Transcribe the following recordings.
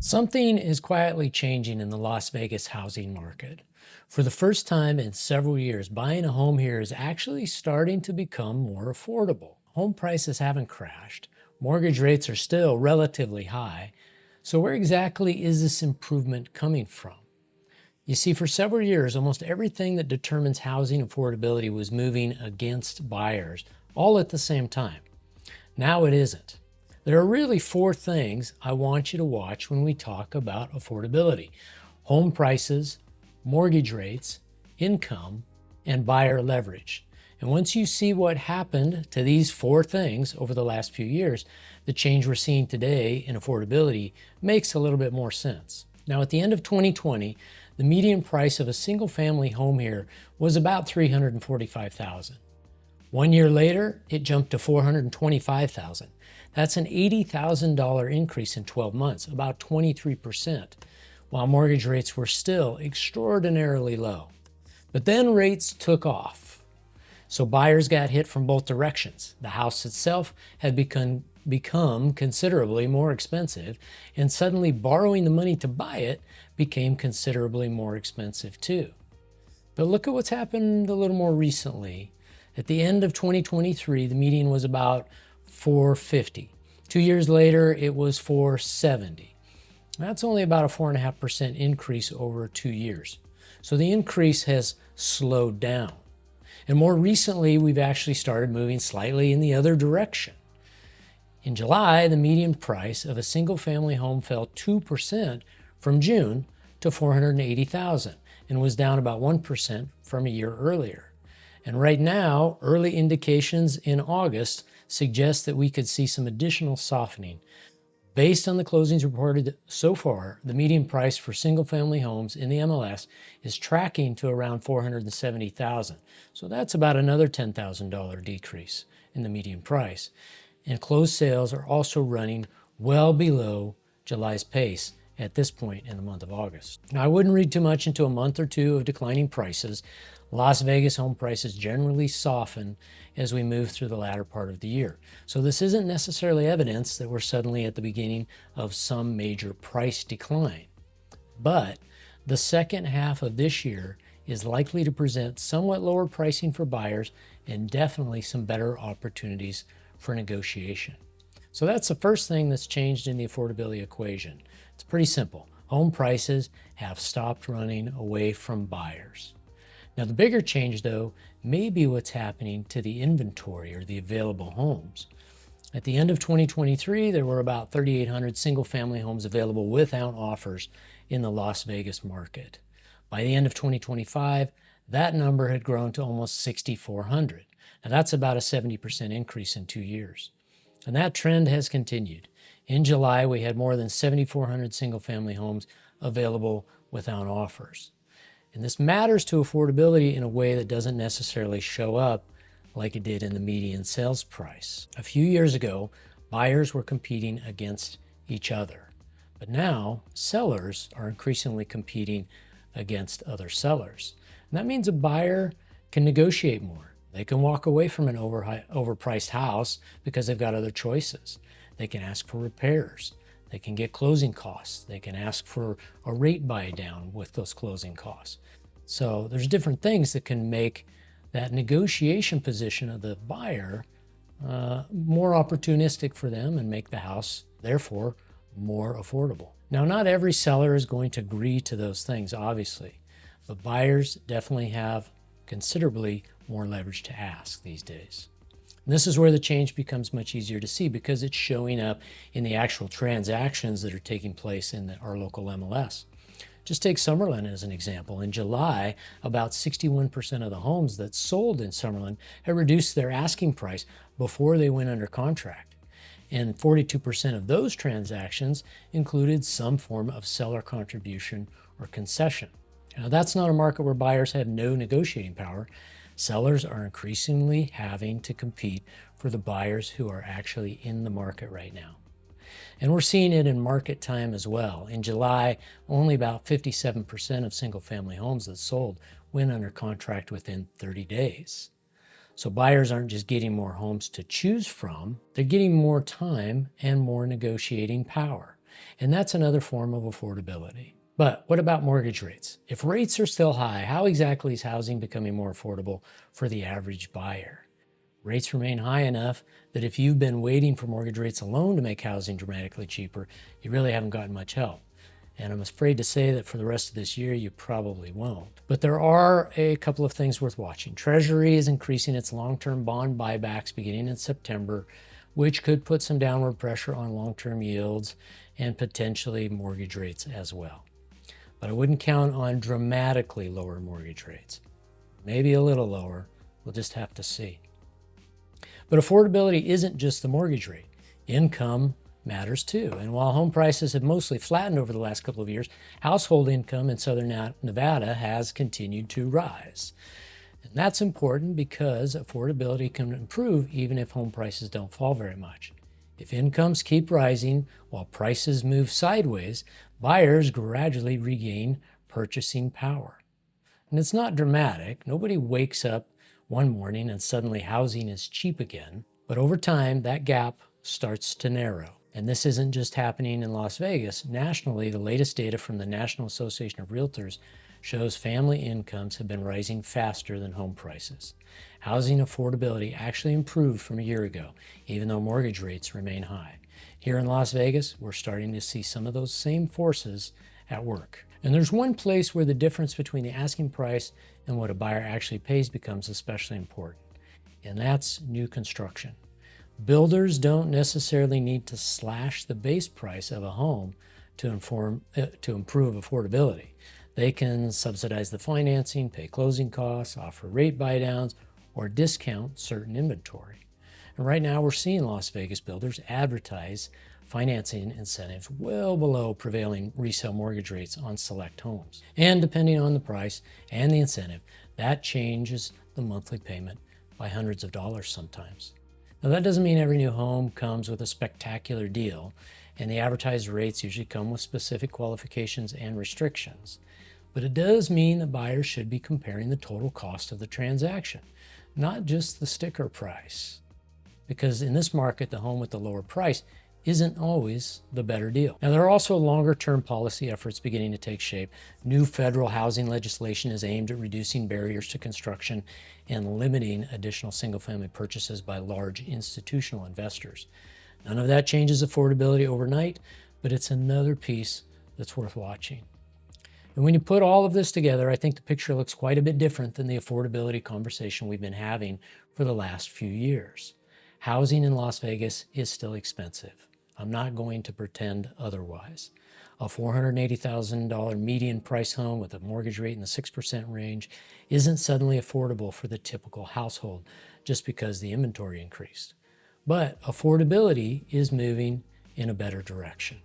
Something is quietly changing in the Las Vegas housing market. For the first time in several years, buying a home here is actually starting to become more affordable. Home prices haven't crashed. Mortgage rates are still relatively high. So where exactly is this improvement coming from? You see, for several years, almost everything that determines housing affordability was moving against buyers, all at the same time. Now it isn't. There are really four things I want you to watch when we talk about affordability: home prices, mortgage rates, income, and buyer leverage. And once you see what happened to these four things over the last few years, the change we're seeing today in affordability makes a little bit more sense. Now, at the end of 2020, the median price of a single family home here was about $345,000. 1 year later, it jumped to $425,000. That's an $80,000 increase in 12 months, about 23%, while mortgage rates were still extraordinarily low. But then rates took off. So buyers got hit from both directions. The house itself had become considerably more expensive, and suddenly borrowing the money to buy it became considerably more expensive too. But look at what's happened a little more recently. At the end of 2023, the median was about $450,000. 2 years later, it was $470,000. That's only about a 4.5% increase over 2 years. So the increase has slowed down. And more recently, we've actually started moving slightly in the other direction. In July, the median price of a single-family home fell 2% from June to $480,000 and was down about 1% from a year earlier. And right now, early indications in August suggest that we could see some additional softening. Based on the closings reported so far, the median price for single-family homes in the MLS is tracking to around $470,000. So that's about another $10,000 decrease in the median price. And closed sales are also running well below July's pace at this point in the month of August. Now, I wouldn't read too much into a month or two of declining prices. Las Vegas home prices generally soften as we move through the latter part of the year. So this isn't necessarily evidence that we're suddenly at the beginning of some major price decline. But the second half of this year is likely to present somewhat lower pricing for buyers and definitely some better opportunities for negotiation. So that's the first thing that's changed in the affordability equation. It's pretty simple. Home prices have stopped running away from buyers. Now, the bigger change, though, may be what's happening to the inventory or the available homes. At the end of 2023, there were about 3,800 single-family homes available without offers in the Las Vegas market. By the end of 2025, that number had grown to almost 6,400. Now, that's about a 70% increase in 2 years. And that trend has continued. In July, we had more than 7,400 single-family homes available without offers. And this matters to affordability in a way that doesn't necessarily show up like it did in the median sales price. A few years ago, buyers were competing against each other. But now, sellers are increasingly competing against other sellers. And that means a buyer can negotiate more. They can walk away from an overpriced house because they've got other choices. They can ask for repairs. They can get closing costs. They can ask for a rate buy down with those closing costs. So there's different things that can make that negotiation position of the buyer more opportunistic for them and make the house, therefore, more affordable. Now, not every seller is going to agree to those things, obviously, but buyers definitely have considerably more leverage to ask these days. And this is where the change becomes much easier to see because it's showing up in the actual transactions that are taking place in our local MLS. Just take Summerlin as an example. In July, about 61% of the homes that sold in Summerlin had reduced their asking price before they went under contract. And 42% of those transactions included some form of seller contribution or concession. Now, that's not a market where buyers have no negotiating power. Sellers are increasingly having to compete for the buyers who are actually in the market right now. And we're seeing it in market time as well. In July, only about 57% of single-family homes that sold went under contract within 30 days. So buyers aren't just getting more homes to choose from, they're getting more time and more negotiating power. And that's another form of affordability. But what about mortgage rates? If rates are still high, how exactly is housing becoming more affordable for the average buyer? Rates remain high enough that if you've been waiting for mortgage rates alone to make housing dramatically cheaper, you really haven't gotten much help. And I'm afraid to say that for the rest of this year, you probably won't. But there are a couple of things worth watching. Treasury is increasing its long-term bond buybacks beginning in September, which could put some downward pressure on long-term yields and potentially mortgage rates as well. But I wouldn't count on dramatically lower mortgage rates. Maybe a little lower. We'll just have to see. But affordability isn't just the mortgage rate. Income matters too. And while home prices have mostly flattened over the last couple of years, household income in southern Nevada has continued to rise. And that's important because affordability can improve even if home prices don't fall very much. If incomes keep rising while prices move sideways, buyers gradually regain purchasing power. And it's not dramatic. Nobody wakes up one morning and suddenly housing is cheap again. But over time, that gap starts to narrow. And this isn't just happening in Las Vegas. Nationally, the latest data from the National Association of Realtors shows family incomes have been rising faster than home prices. Housing affordability actually improved from a year ago, even though mortgage rates remain high. Here in Las Vegas, we're starting to see some of those same forces at work. And there's one place where the difference between the asking price and what a buyer actually pays becomes especially important, and that's new construction. Builders don't necessarily need to slash the base price of a home to improve affordability. They can subsidize the financing, pay closing costs, offer rate buydowns, or discount certain inventory. And right now we're seeing Las Vegas builders advertise financing incentives well below prevailing resale mortgage rates on select homes. And depending on the price and the incentive, that changes the monthly payment by hundreds of dollars sometimes. Now, that doesn't mean every new home comes with a spectacular deal, and the advertised rates usually come with specific qualifications and restrictions. But it does mean that buyers should be comparing the total cost of the transaction, not just the sticker price. Because in this market, the home with the lower price isn't always the better deal. Now, there are also longer-term policy efforts beginning to take shape. New federal housing legislation is aimed at reducing barriers to construction and limiting additional single-family purchases by large institutional investors. None of that changes affordability overnight, but it's another piece that's worth watching. And when you put all of this together, I think the picture looks quite a bit different than the affordability conversation we've been having for the last few years. Housing in Las Vegas is still expensive. I'm not going to pretend otherwise. A $480,000 median price home with a mortgage rate in the 6% range isn't suddenly affordable for the typical household just because the inventory increased. But affordability is moving in a better direction.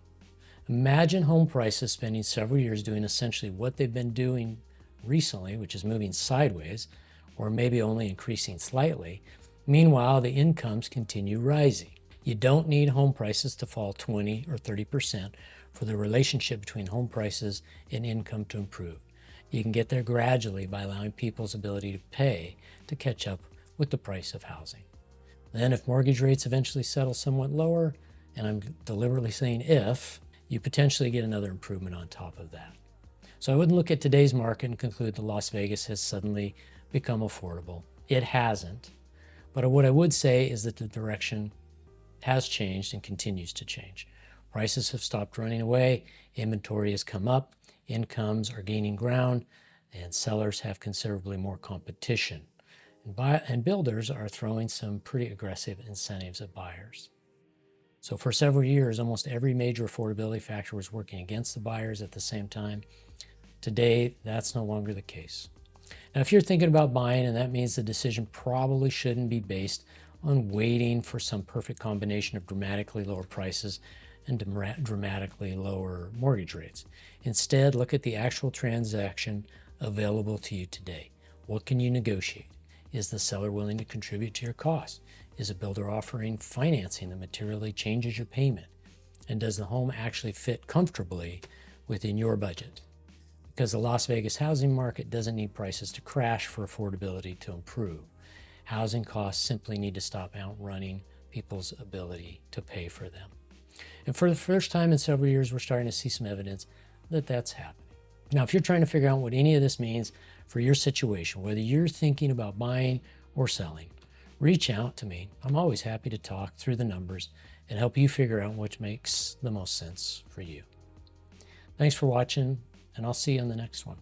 Imagine home prices spending several years doing essentially what they've been doing recently, which is moving sideways, or maybe only increasing slightly. Meanwhile, the incomes continue rising. You don't need home prices to fall 20 or 30% for the relationship between home prices and income to improve. You can get there gradually by allowing people's ability to pay to catch up with the price of housing. Then if mortgage rates eventually settle somewhat lower, and I'm deliberately saying if, you potentially get another improvement on top of that. So I wouldn't look at today's market and conclude that Las Vegas has suddenly become affordable. It hasn't. But what I would say is that the direction has changed and continues to change. Prices have stopped running away, inventory has come up, incomes are gaining ground, and sellers have considerably more competition. And builders are throwing some pretty aggressive incentives at buyers. So for several years, almost every major affordability factor was working against the buyers at the same time. Today, that's no longer the case. Now, if you're thinking about buying, and that means the decision probably shouldn't be based on waiting for some perfect combination of dramatically lower prices and dramatically lower mortgage rates. Instead, look at the actual transaction available to you today. What can you negotiate? Is the seller willing to contribute to your costs? Is a builder offering financing that materially changes your payment? And does the home actually fit comfortably within your budget? Because the Las Vegas housing market doesn't need prices to crash for affordability to improve. Housing costs simply need to stop outrunning people's ability to pay for them. And for the first time in several years, we're starting to see some evidence that that's happening. Now, if you're trying to figure out what any of this means for your situation, whether you're thinking about buying or selling, reach out to me. I'm always happy to talk through the numbers and help you figure out which makes the most sense for you. Thanks for watching, and I'll see you on the next one.